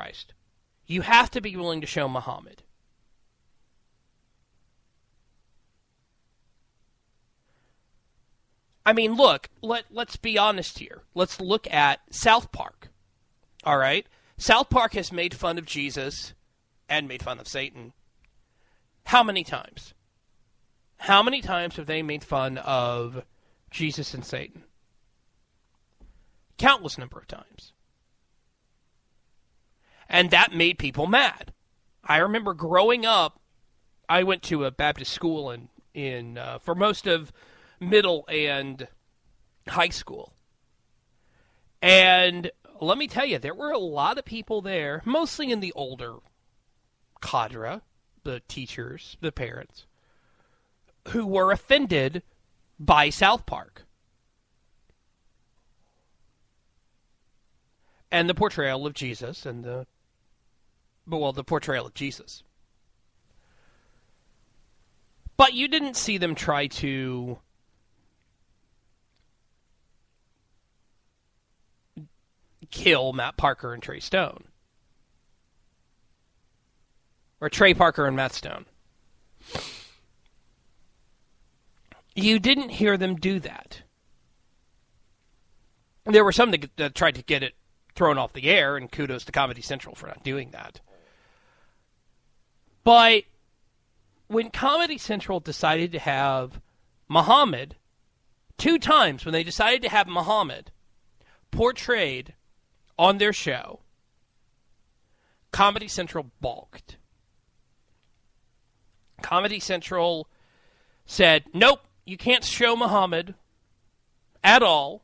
Christ. You have to be willing to show Muhammad. I mean, look, let's be honest here. Let's look at South Park. All right? South Park has made fun of Jesus and made fun of Satan. How many times? How many times have they made fun of Jesus and Satan? Countless number of times. And that made people mad. I remember growing up, I went to a Baptist school in for most of middle and high school. And let me tell you, there were a lot of people there, mostly in the older cadre, the teachers, the parents, who were offended by South Park and the portrayal of Jesus and the portrayal of Jesus. But you didn't see them try to kill Matt Parker and Trey Stone. Or Trey Parker and Matt Stone. You didn't hear them do that. There were some that tried to get it thrown off the air, and kudos to Comedy Central for not doing that. But when Comedy Central decided to have Muhammad, 2 times when they decided to have Muhammad portrayed on their show, Comedy Central balked. Comedy Central said, nope, you can't show Muhammad at all.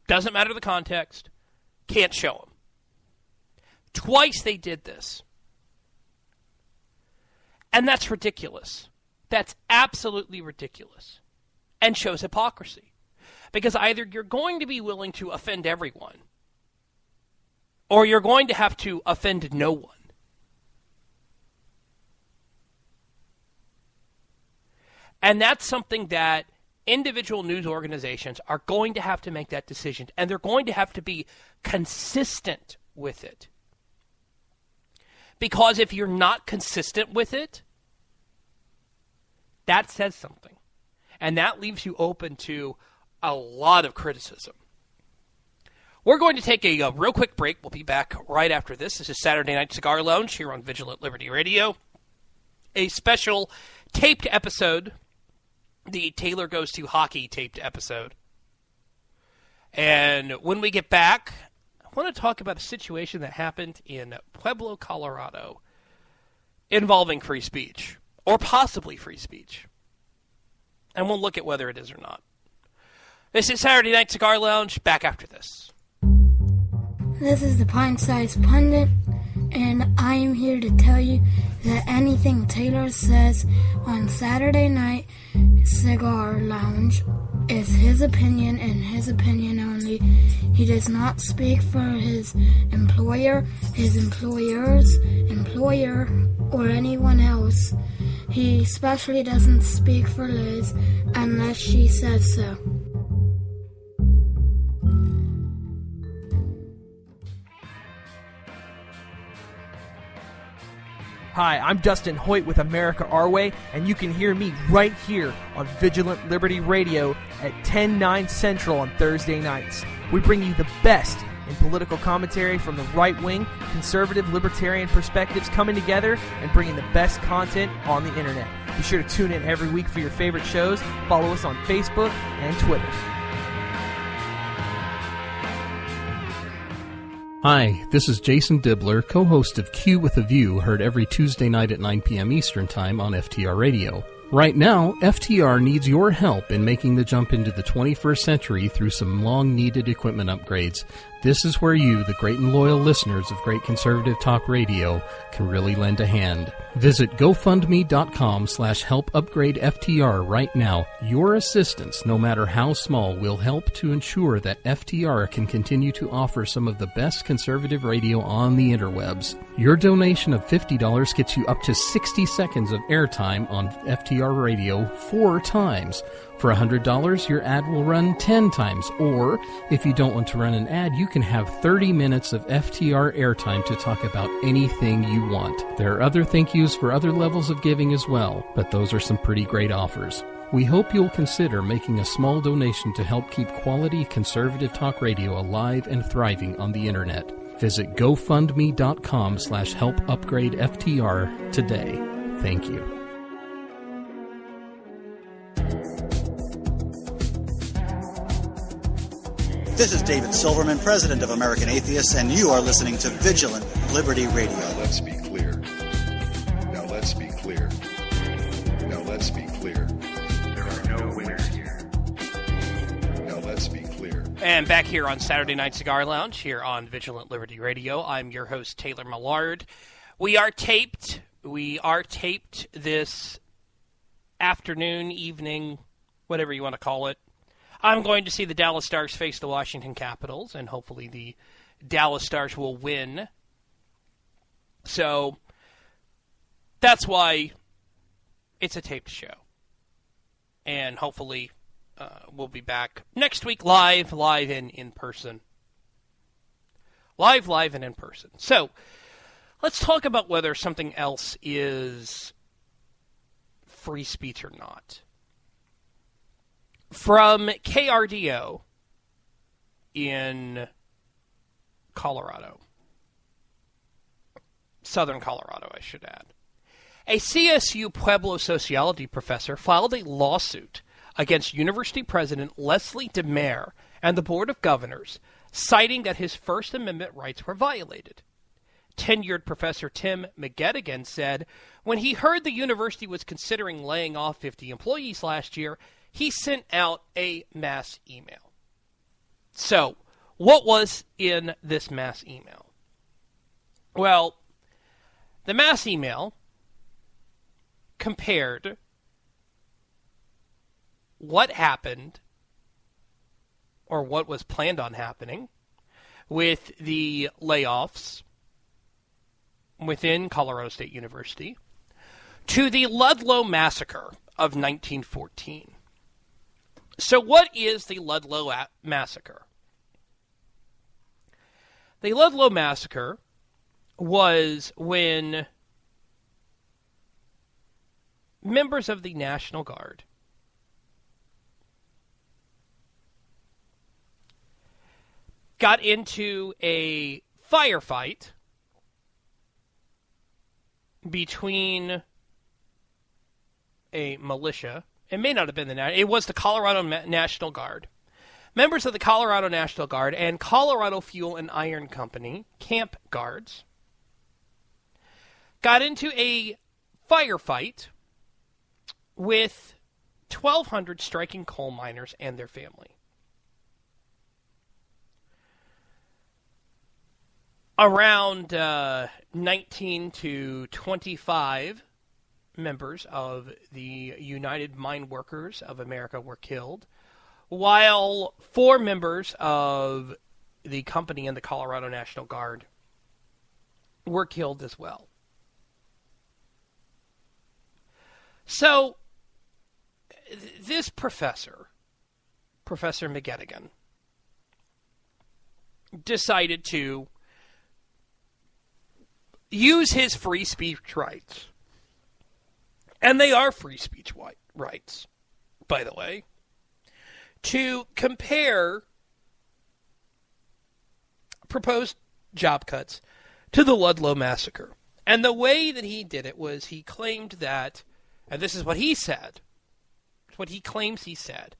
Doesn't matter the context. Can't show him. Twice they did this. And that's ridiculous. That's absolutely ridiculous. And shows hypocrisy. Because either you're going to be willing to offend everyone, or you're going to have to offend no one. And that's something that individual news organizations are going to have to make that decision, and they're going to have to be consistent with it. Because if you're not consistent with it, that says something. And that leaves you open to a lot of criticism. We're going to take a real quick break. We'll be back right after this. This is Saturday Night Cigar Lounge here on Vigilant Liberty Radio. A special taped episode, the Taylor Goes to Hockey taped episode. And when we get back, I want to talk about a situation that happened in Pueblo, Colorado, involving free speech, or possibly free speech. And we'll look at whether it is or not. This is Saturday Night Cigar Lounge. Back after this. This is the Pint-Sized Pundit, and I am here to tell you that anything Taylor says on Saturday Night Cigar Lounge is his opinion and his opinion only. He does not speak for his employer, his employer's employer, or anyone else. He especially doesn't speak for Liz unless she says so. Hi, I'm Dustin Hoyt with America Our Way, and you can hear me right here on Vigilant Liberty Radio at 10/9 Central on Thursday nights. We bring you the best in political commentary from the right-wing, conservative, libertarian perspectives coming together and bringing the best content on the internet. Be sure to tune in every week for your favorite shows. Follow us on Facebook and Twitter. Hi, this is Jason Dibbler, co-host of Q with a View, heard every Tuesday night at 9 p.m. Eastern Time on FTR Radio. Right now, FTR needs your help in making the jump into the 21st century through some long-needed equipment upgrades. This is where you, the great and loyal listeners of Great Conservative Talk Radio, can really lend a hand. Visit GoFundMe.com/helpupgradeFTR right now. Your assistance, no matter how small, will help to ensure that FTR can continue to offer some of the best conservative radio on the interwebs. Your donation of $50 gets you up to 60 seconds of airtime on FTR Radio 4 times. For $100, your ad will run 10 times, or if you don't want to run an ad, you can have 30 minutes of FTR airtime to talk about anything you want. There are other thank yous for other levels of giving as well, but those are some pretty great offers. We hope you'll consider making a small donation to help keep quality conservative talk radio alive and thriving on the internet. Visit gofundme.com/helpupgradeftr today. Thank you. This is David Silverman, president of American Atheists, and you are listening to Vigilant Liberty Radio. Now let's be clear. Now let's be clear. Now let's be clear. There are no winners here. Now let's be clear. And back here on Saturday Night Cigar Lounge, here on Vigilant Liberty Radio, I'm your host, Taylor Millard. We are taped this afternoon, evening, whatever you want to call it. I'm going to see the Dallas Stars face the Washington Capitals, and hopefully the Dallas Stars will win. So that's why it's a taped show. And hopefully we'll be back next week live and in person. Live and in person. So let's talk about whether something else is free speech or not. From KRDO in Colorado. Southern Colorado, I should add. A CSU Pueblo sociology professor filed a lawsuit against University President Leslie DeMare and the Board of Governors, citing that his First Amendment rights were violated. Tenured Professor Tim McGettigan said when he heard the university was considering laying off 50 employees last year, he sent out a mass email. So, what was in this mass email? Well, the mass email compared what happened, or what was planned on happening, with the layoffs within Colorado State University to the Ludlow Massacre of 1914. So what is the Ludlow Massacre? The Ludlow Massacre was when members of the National Guard got into a firefight between a militia. It may not have been it was the Colorado National Guard. Members of the Colorado National Guard and Colorado Fuel and Iron Company, camp guards, got into a firefight with 1,200 striking coal miners and their family. Around 19 to 25 members of the United Mine Workers of America were killed, while 4 members of the company and the Colorado National Guard were killed as well. So, this professor, Professor McGettigan, decided to use his free speech rights. And they are free speech rights, by the way, to compare proposed job cuts to the Ludlow Massacre. And the way that he did it was he claimed that, and this is what he said, what he claims he said,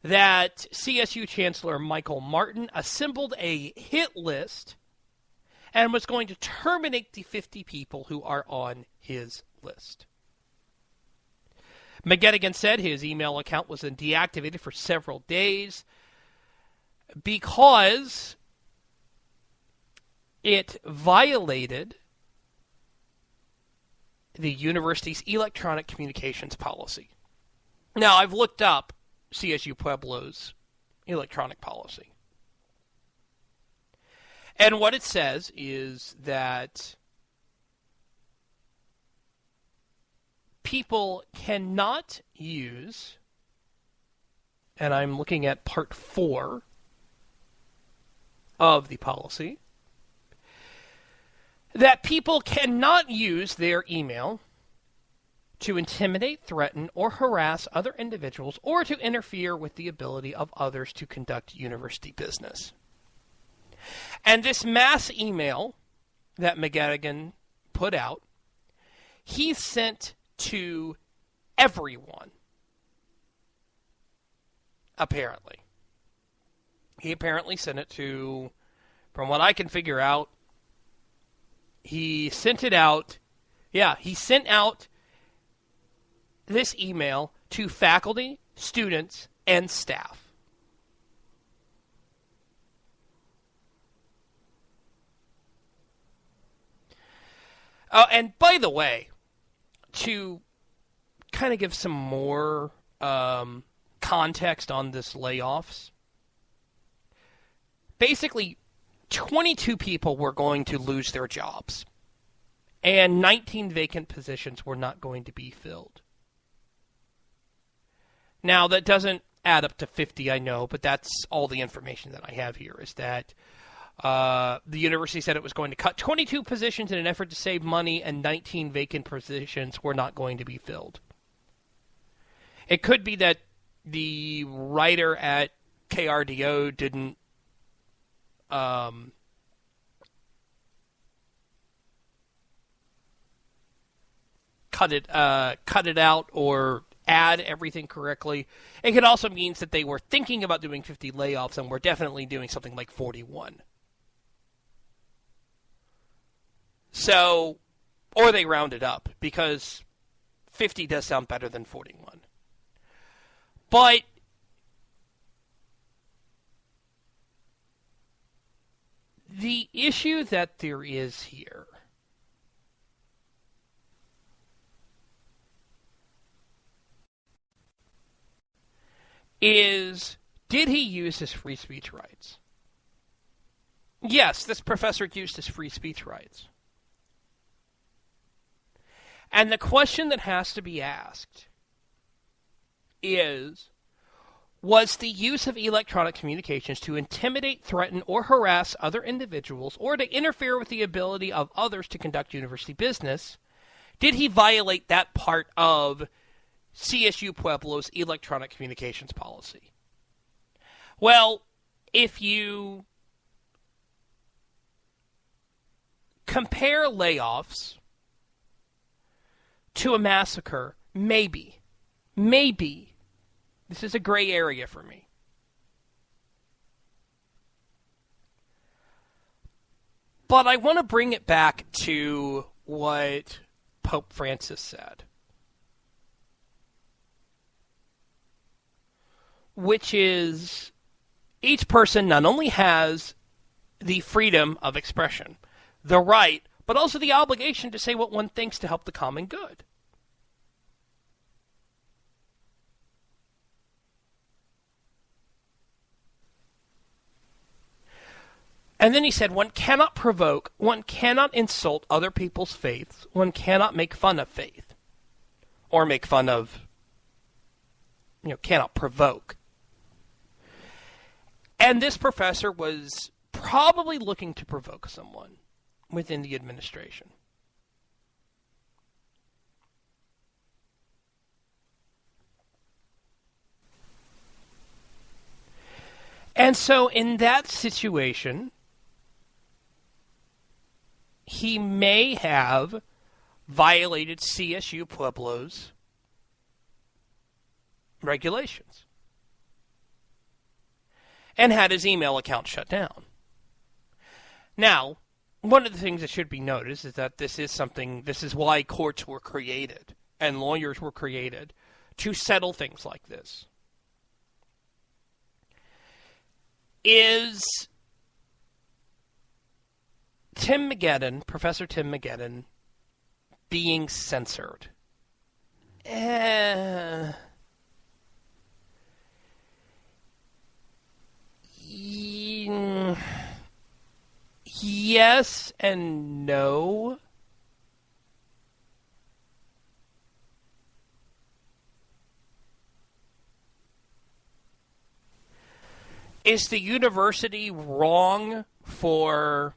that CSU Chancellor Michael Martin assembled a hit list and was going to terminate the 50 people who are on his list. McGettigan said his email account was deactivated for several days because it violated the university's electronic communications policy. Now, I've looked up CSU Pueblo's electronic policy. And what it says is that people cannot use and I'm looking at Part 4 of the policy, that people cannot use their email to intimidate, threaten, or harass other individuals or to interfere with the ability of others to conduct university business. And this mass email that McGettigan put out, he sent to everyone, apparently. He apparently sent it to, from what I can figure out, he sent it out, he sent out this email to faculty, students, and staff. And by the way, to kind of give some more context on this layoffs, basically 22 people were going to lose their jobs, and 19 vacant positions were not going to be filled. Now, that doesn't add up to 50, I know, but that's all the information that I have here, is that the university said it was going to cut 22 positions in an effort to save money, and 19 vacant positions were not going to be filled. It could be that the writer at KRDO didn't cut it out or add everything correctly. It could also mean that they were thinking about doing 50 layoffs and were definitely doing something like 41. So, or they rounded up, because 50 does sound better than 41. But the issue that there is here is, did he use his free speech rights? Yes, this professor used his free speech rights. And the question that has to be asked is, was the use of electronic communications to intimidate, threaten, or harass other individuals or to interfere with the ability of others to conduct university business, did he violate that part of CSU Pueblo's electronic communications policy? Well, if you compare layoffs to a massacre, maybe, this is a gray area for me. But I want to bring it back to what Pope Francis said, which is, each person not only has the freedom of expression, the right, but also the obligation to say what one thinks to help the common good. And then he said, one cannot provoke, one cannot insult other people's faiths, one cannot make fun of faith, or make fun of, cannot provoke. And this professor was probably looking to provoke someone within the administration. And so in that situation, he may have violated CSU Pueblo's regulations and had his email account shut down. Now, one of the things that should be noticed is that this is why courts were created and lawyers were created, to settle things like this. Is Professor Tim McGettigan, being censored? Yes and no. is the university wrong for